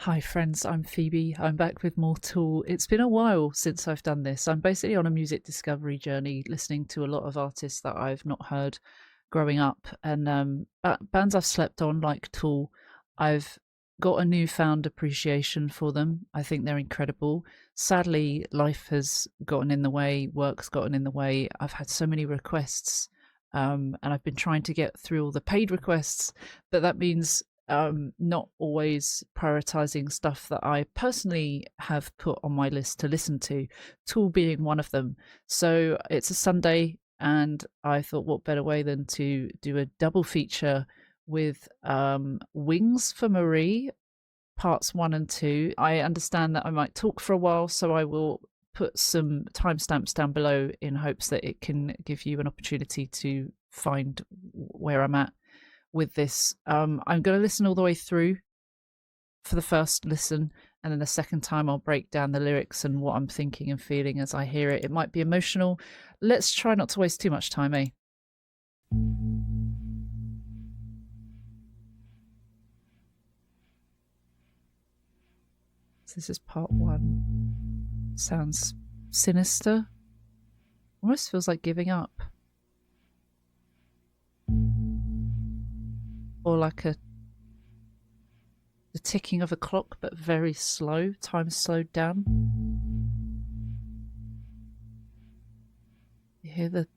Hi friends, I'm Phoebe. I'm back with more Tool. It's been a while since I've done this. I'm basically on a music discovery journey, listening to a lot of artists that I've not heard growing up, and bands I've slept on like Tool. I've got a newfound appreciation for them. I think they're incredible. Sadly, life has gotten in the way, work's gotten in the way. I've had so many requests, and I've been trying to get through all the paid requests, but that means not always prioritizing stuff that I personally have put on my list to listen to, Tool being one of them. So it's a Sunday, and I thought, what better way than to do a double feature with Wings for Marie, parts 1 and 2. I understand that I might talk for a while, so I will put some timestamps down below in hopes that it can give you an opportunity to find where I'm at with this. I'm going to listen all the way through for the first listen, and then the second time I'll break down the lyrics and what I'm thinking and feeling as I hear it. It might be emotional. Let's try not to waste too much time, eh? So this is part 1. Sounds sinister. Almost feels like giving up. Or like the ticking of a clock, but very slow. Time slowed down. You hear that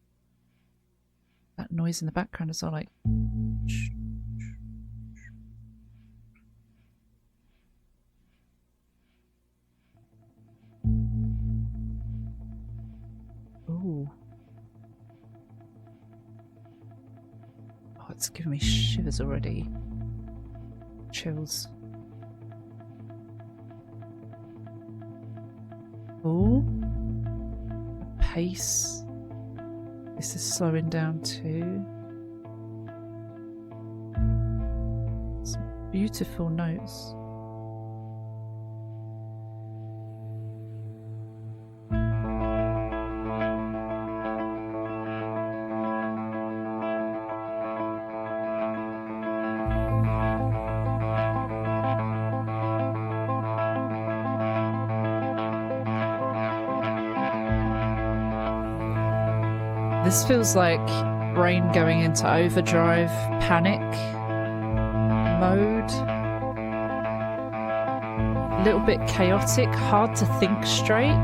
noise in the background as well, like. Ooh. Oh, it's giving me shivers already. Chills. Oh, the pace. This is slowing down too. Some beautiful notes. This feels like brain going into overdrive, panic mode. A little bit chaotic, hard to think straight.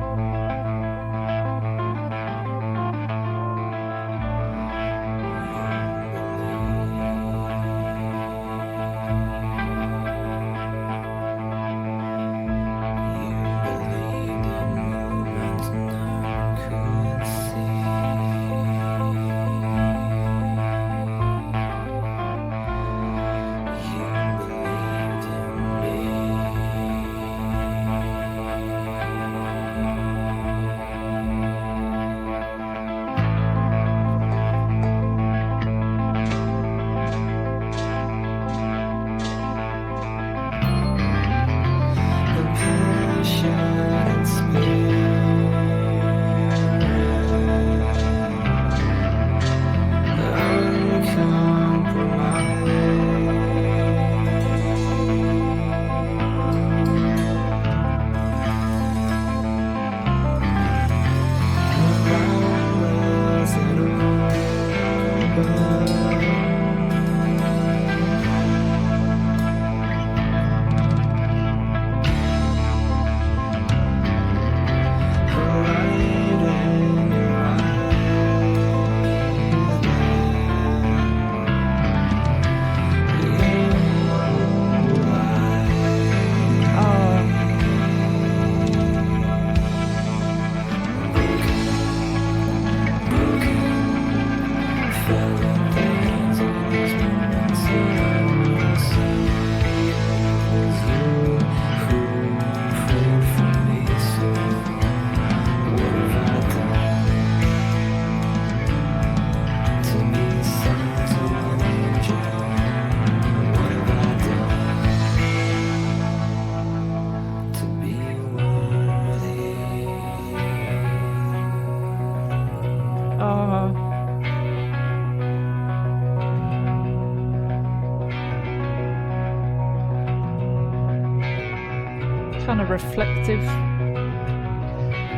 kind of reflective.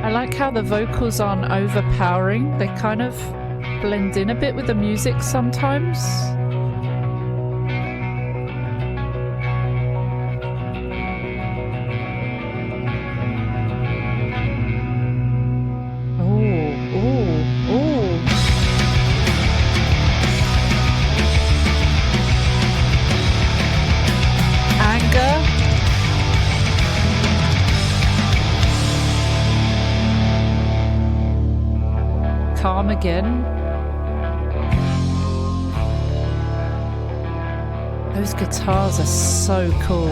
I like how the vocals aren't overpowering. They kind of blend in a bit with the music sometimes. Calm again. Those guitars are so cool.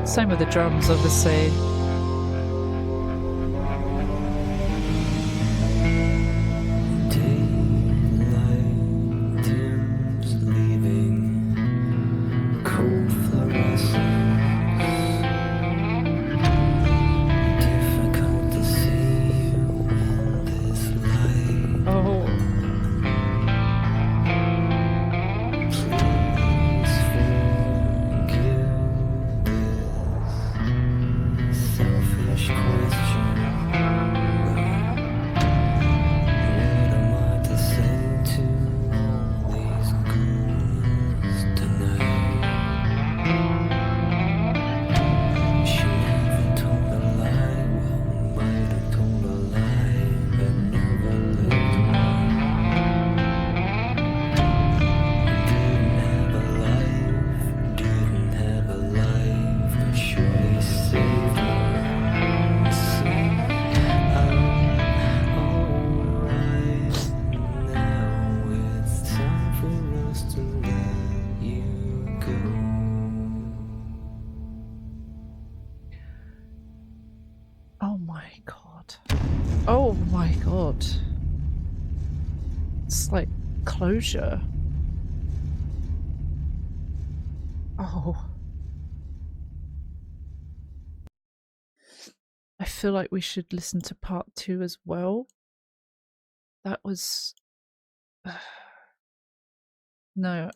Same with the drums, obviously. Oh my god. It's like closure. Oh. I feel like we should listen to part 2 as well. That was... No,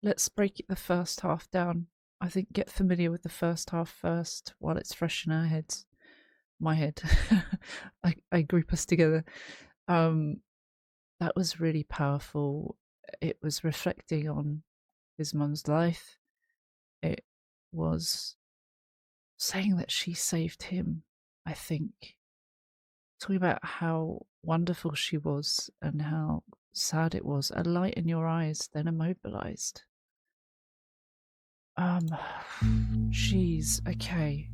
let's break the first half down. I think get familiar with the first half first while it's fresh in our heads. My head. I group us together. That was really powerful. It was reflecting on his mum's life. It was saying that she saved him, I think. Talking about how wonderful she was and how sad it was. A light in your eyes, then immobilized. Jeez, okay.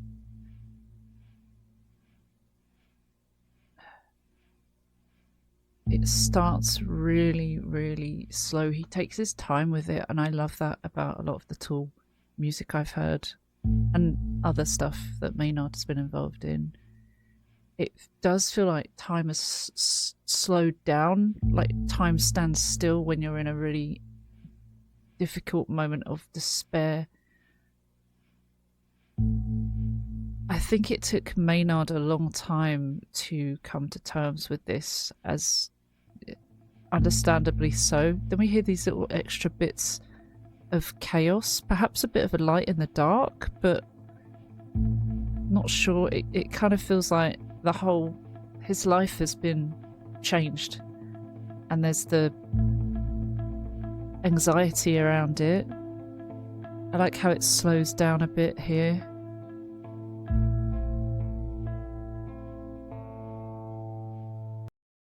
It starts really, really slow. He takes his time with it, and I love that about a lot of the Tool music I've heard and other stuff that Maynard has been involved in. It does feel like time has slowed down, like time stands still when you're in a really difficult moment of despair. I think it took Maynard a long time to come to terms with this, as understandably so. Then we hear these little extra bits of chaos, perhaps a bit of a light in the dark, but not sure. It kind of feels like his life has been changed, and there's the anxiety around it. I like how it slows down a bit here.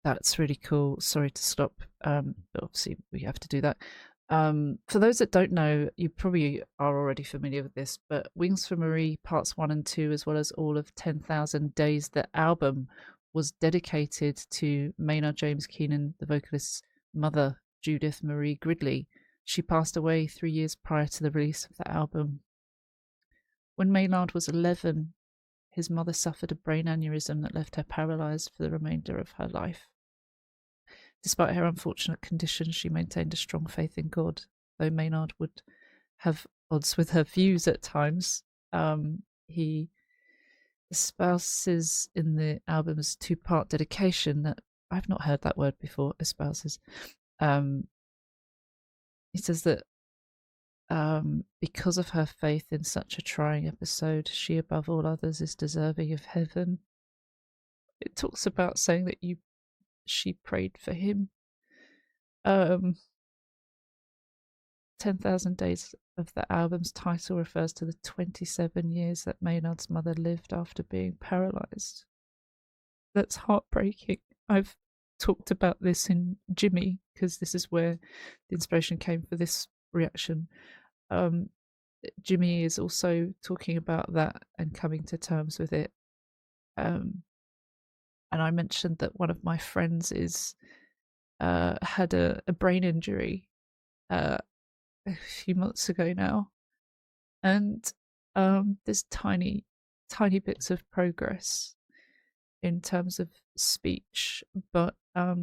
That's really cool. Sorry to stop, but obviously we have to do that. For those that don't know, you probably are already familiar with this, but Wings for Marie parts 1 and 2, as well as all of 10,000 Days, the album was dedicated to Maynard James Keenan, the vocalist's mother, Judith Marie Gridley. She passed away 3 years prior to the release of the album. When Maynard was 11, his mother suffered a brain aneurysm that left her paralyzed for the remainder of her life. Despite her unfortunate condition, she maintained a strong faith in God, though Maynard would have odds with her views at times. He espouses in the album's 2-part dedication that I've not heard that word before, espouses. he says that because of her faith in such a trying episode, she above all others is deserving of heaven. It talks about saying that she prayed for him. 10,000 Days of the album's title refers to the 27 years that Maynard's mother lived after being paralysed. That's heartbreaking. I've talked about this in Jimmy, because this is where the inspiration came for this reaction. Jimmy is also talking about that and coming to terms with it. And I mentioned that one of my friends had a brain injury a few months ago now, and there's tiny bits of progress in terms of speech, but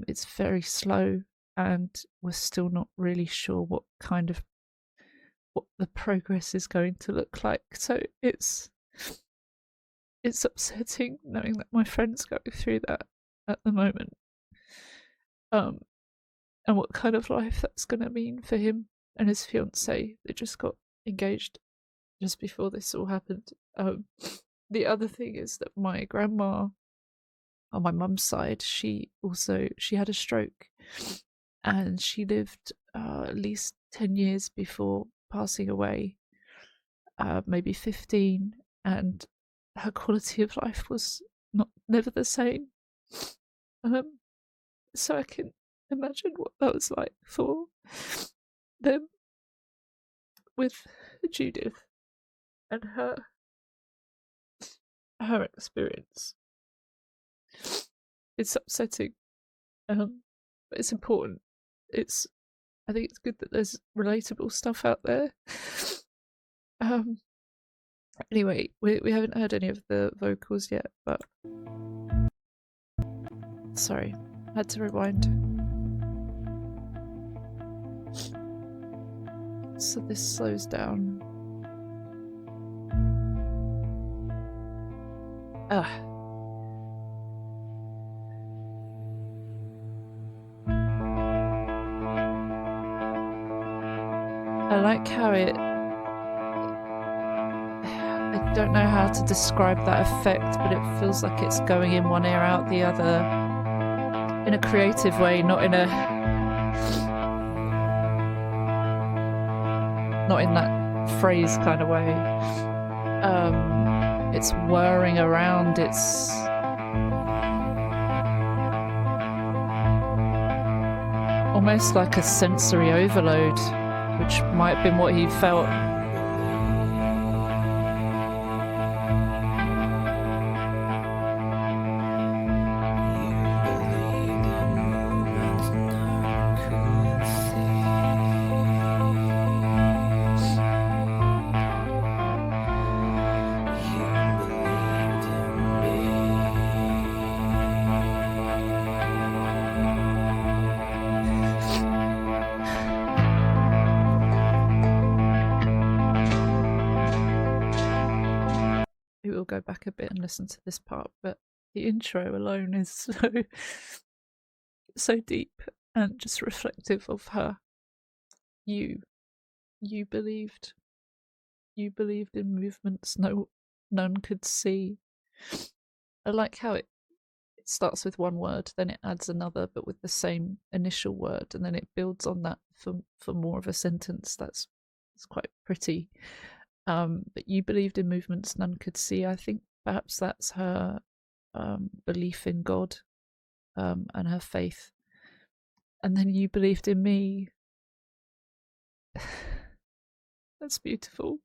it's very slow, and we're still not really sure what the progress is going to look like. So it's upsetting knowing that my friend's going through that at the moment, and what kind of life that's going to mean for him and his fiancée that just got engaged just before this all happened. The other thing is that my grandma on my mum's side, she had a stroke, and she lived at least 10 years before passing away, maybe 15, and her quality of life was never the same. So I can imagine what that was like for them with Judith and her experience. It's upsetting, but it's important. I think it's good that there's relatable stuff out there. Anyway, we haven't heard any of the vocals yet, but sorry, I had to rewind. So this slows down. I like how I don't know how to describe that effect, but it feels like it's going in one ear out the other in a creative way, not in that phrase kind of way. It's whirring around, it's almost like a sensory overload, which might have been what he felt. We'll go back a bit and listen to this part, but the intro alone is so deep and just reflective of her. You believed in movements none could see. I like how it starts with one word, then it adds another, but with the same initial word, and then it builds on that for more of a sentence. It's quite pretty. But you believed in movements none could see. I think perhaps that's her belief in God, and her faith. And then you believed in me. That's beautiful.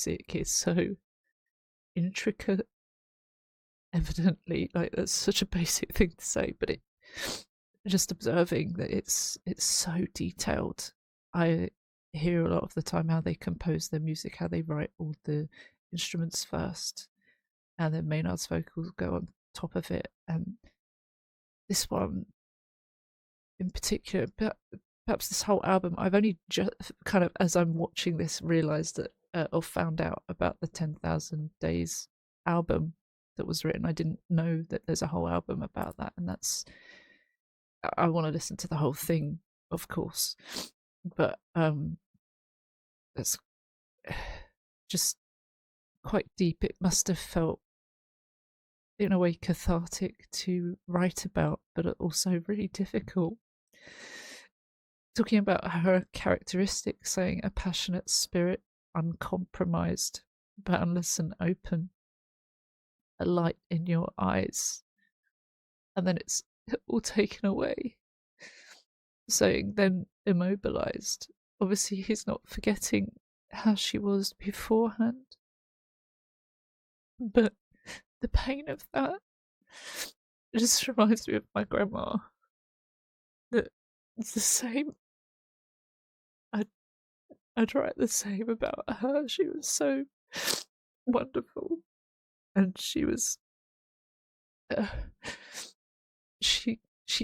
music is so intricate. Evidently, like that's such a basic thing to say, but it just observing that it's so detailed. I hear a lot of the time how they compose their music, how they write all the instruments first, and then Maynard's vocals go on top of it. And this one in particular, but perhaps this whole album, I've only just kind of, as I'm watching this, realised that or found out about the 10,000 Days album that was written. I didn't know that there's a whole album about that, and I want to listen to the whole thing, of course, but it's just quite deep. It must have felt in a way cathartic to write about, but also really difficult. Talking about her characteristics, saying a passionate spirit, uncompromised, boundless and open, a light in your eyes, and then it's all taken away. Saying then immobilized. Obviously, he's not forgetting how she was beforehand, but the pain of that just reminds me of my grandma. That it's the same. I'd write the same about her. She was so wonderful, and she was. Uh, she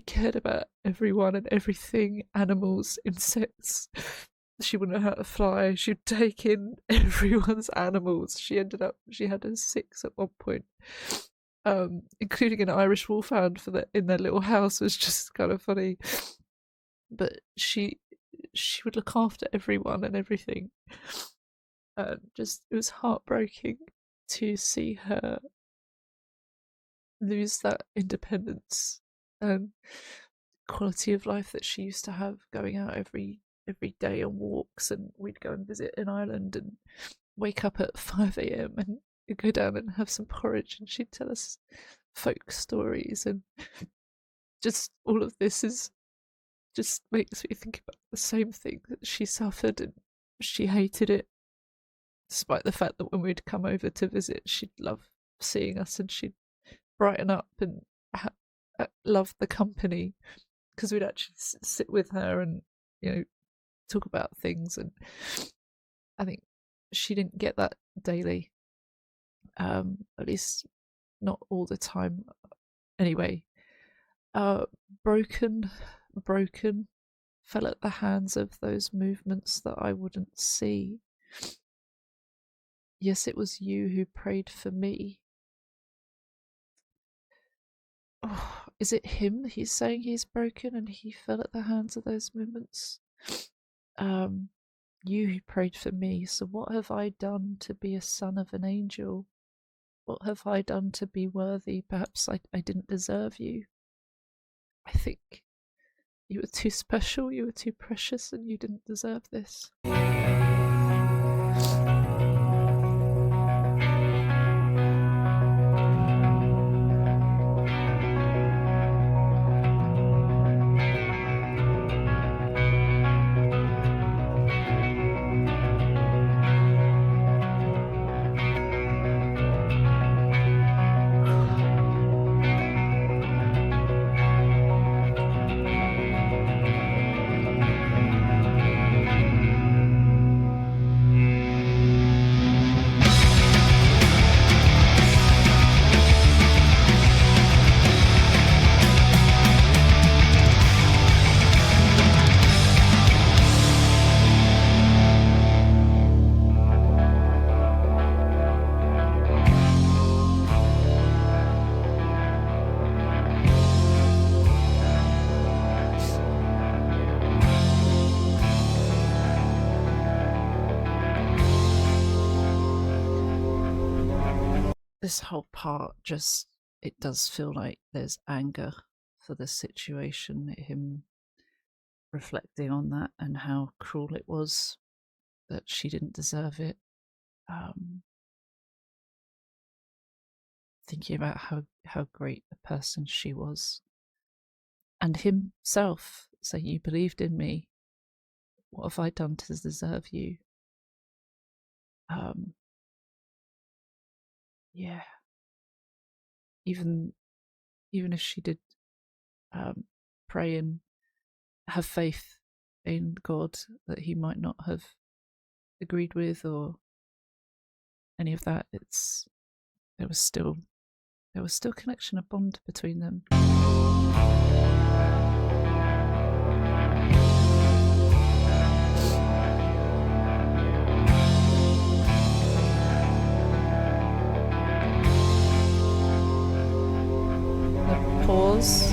cared about everyone and everything, animals, insects. She wouldn't know how to fly. She'd take in everyone's animals. She had a 6 at one point, including an Irish wolfhound in their little house. Was just kind of funny. But she would look after everyone and everything. And just, it was heartbreaking to see her lose that independence and quality of life that she used to have, going out every day on walks, and we'd go and visit in Ireland and wake up at 5 a.m. and go down and have some porridge, and she'd tell us folk stories, and just all of this just makes me think about the same thing that she suffered, and she hated it, despite the fact that when we'd come over to visit, she'd love seeing us and she'd brighten up and love the company, because we'd actually sit with her and talk about things. And I think she didn't get that daily, at least not all the time. Anyway, broken, fell at the hands of those movements that I wouldn't see. Yes, it was you who prayed for me. Oh, is it him he's saying he's broken and he fell at the hands of those movements? You who prayed for me, so what have I done to be a son of an angel? What have I done to be worthy? Perhaps I didn't deserve you. I think you were too special, you were too precious, and you didn't deserve this. This whole part it does feel like there's anger for the situation, him reflecting on that and how cruel it was, that she didn't deserve it. Thinking about how great a person she was, and himself saying, you believed in me, what have I done to deserve you? Yeah. Even even if she did pray and have faith in God that he might not have agreed with or any of that, there was still there was still connection, a bond between them. The pause.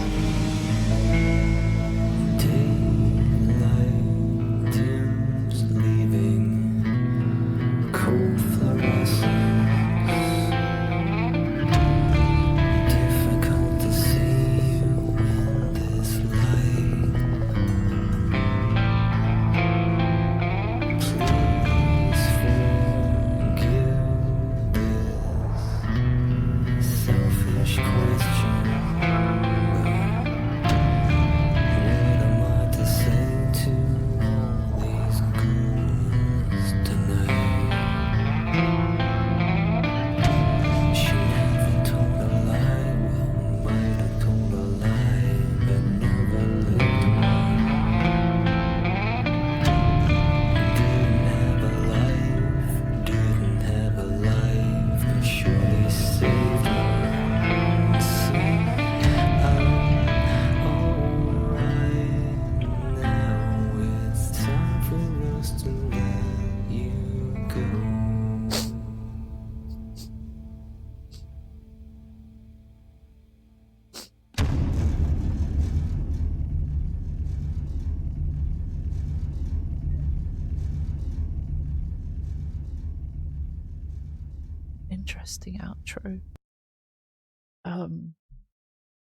Interesting outro.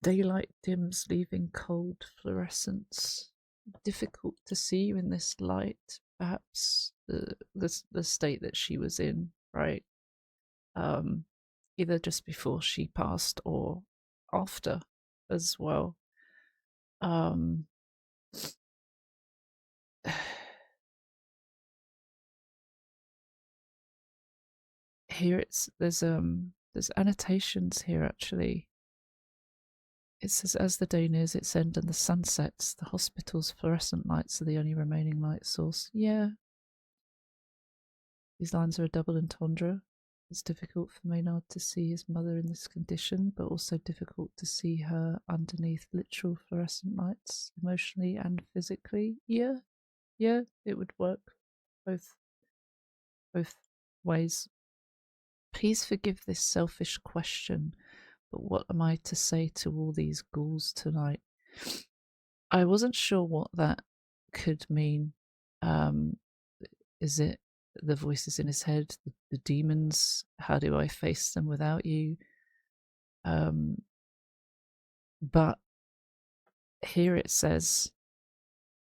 Daylight dims, leaving cold fluorescence. Difficult to see you in this light. Perhaps the state that she was in, right? Um, Either just before she passed or after, as well. Um, Here there's annotations here actually. It says, as the day nears its end and the sun sets, the hospital's fluorescent lights are the only remaining light source. Yeah. These lines are a double entendre. It's difficult for Maynard to see his mother in this condition, but also difficult to see her underneath literal fluorescent lights, emotionally and physically. Yeah, yeah, it would work both ways. Please forgive this selfish question, but what am I to say to all these ghouls tonight? I wasn't sure what that could mean. Um, is it the voices in his head, the demons? How do I face them without you? But here it says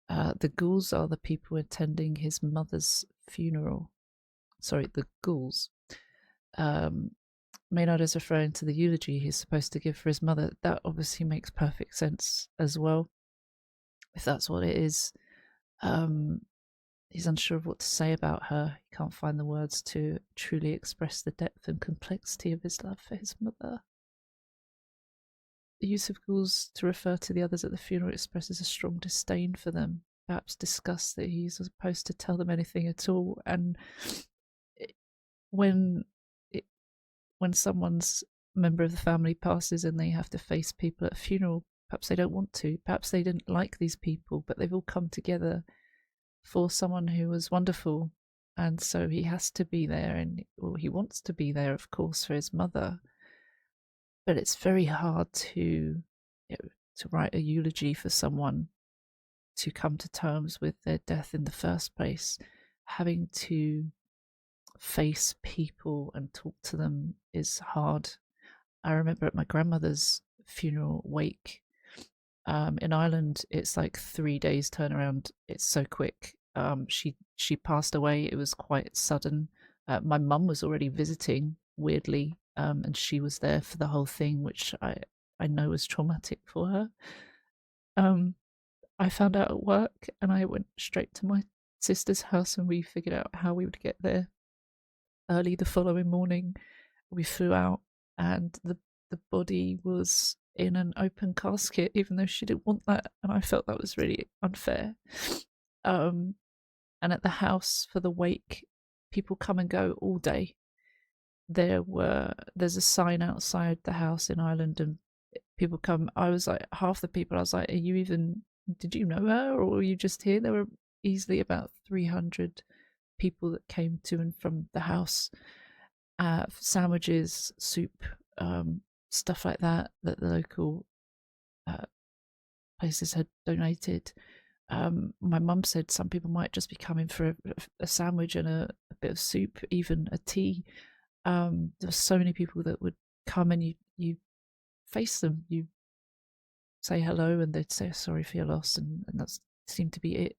the ghouls are the people attending his mother's funeral. Sorry, the ghouls. Maynard is referring to the eulogy he's supposed to give for his mother. That obviously makes perfect sense as well, if that's what it is. He's unsure of what to say about her. He can't find the words to truly express the depth and complexity of his love for his mother. The use of ghouls to refer to the others at the funeral expresses a strong disdain for them, perhaps disgust that he's supposed to tell them anything at all. And when someone's member of the family passes and they have to face people at a funeral, perhaps they don't want to, perhaps they didn't like these people, but they've all come together for someone who was wonderful, and so he has to be there, and he wants to be there, of course, for his mother. But it's very hard to write a eulogy for someone, to come to terms with their death in the first place. Having to face people and talk to them is hard. I remember at my grandmother's funeral wake, in Ireland, it's like 3 days turnaround. It's so quick. She passed away. It was quite sudden. My mum was already visiting, weirdly, and she was there for the whole thing, which I know was traumatic for her. I found out at work, and I went straight to my sister's house, and we figured out how we would get there early the following morning. we flew out, and the body was in an open casket, even though she didn't want that, and I felt that was really unfair. Um, and at the house for the wake, people come and go all day. There's a sign outside the house in Ireland, and people come. I was like, half the people, I was like, are you even, did you know her, or were you just here? There were easily about 300 people that came to and from the house, sandwiches, soup, stuff like that that the local uh, places had donated. My mum said some people might just be coming for a sandwich and a bit of soup, even a tea. There were so many people that would come, and you face them, you say hello, and they'd say sorry for your loss, and that seemed to be it.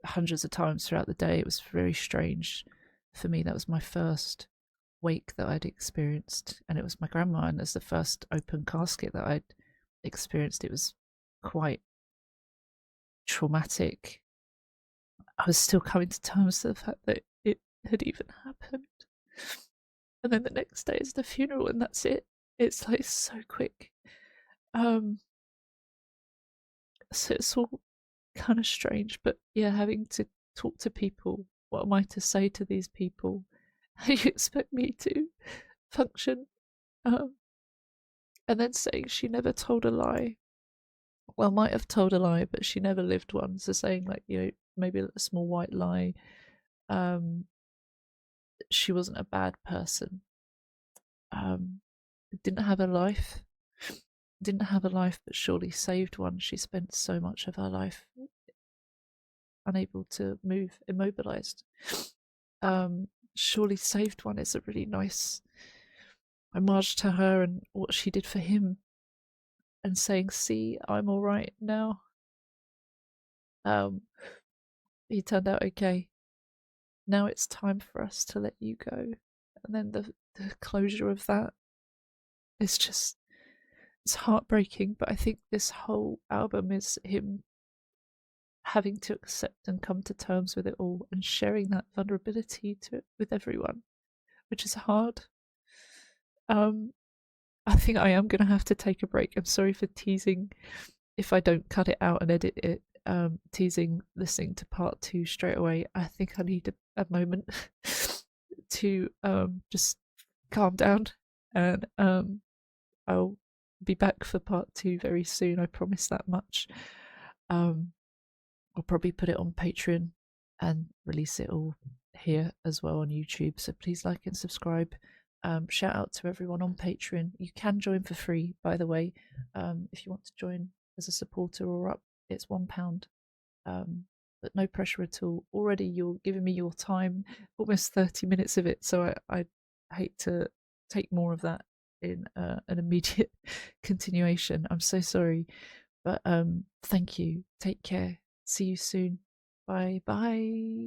Hundreds of times throughout the day, it was very strange for me. That was my first wake that I'd experienced, and it was my grandma, and as the first open casket that I'd experienced, it was quite traumatic. I was still coming to terms with the fact that it had even happened. And then the next day is the funeral, and that's it. It's like so quick. So it's all kind of strange, but yeah, having to talk to people. What am I to say to these people? How you expect me to function? Um, and then saying she never told a lie. Well, might have told a lie, but she never lived one. So saying, like, maybe a small white lie. Um, she wasn't a bad person. Um, didn't have a life. Didn't have a life, but surely saved one. She spent so much of her life unable to move, immobilized. Surely saved one is a really nice homage to her and what she did for him, and saying, see, I'm all right now. He turned out okay. Now it's time for us to let you go. And then the closure of that is just, it's heartbreaking. But I think this whole album is him having to accept and come to terms with it all, and sharing that vulnerability with everyone, which is hard. I think I am going to have to take a break. I'm sorry for teasing if I don't cut it out and edit it. Teasing listening to part 2 straight away. I think I need a moment to just calm down, and I'll be back for part 2 very soon. I promise that much. I'll probably put it on Patreon and release it all here as well on YouTube. So please like and subscribe. Shout out to everyone on Patreon. You can join for free, by the way. If you want to join as a supporter or up, it's £1. But no pressure at all. Already you're giving me your time, almost 30 minutes of it. So I hate to take more of that in an immediate continuation. I'm so sorry. But thank you. Take care. See you soon. Bye bye.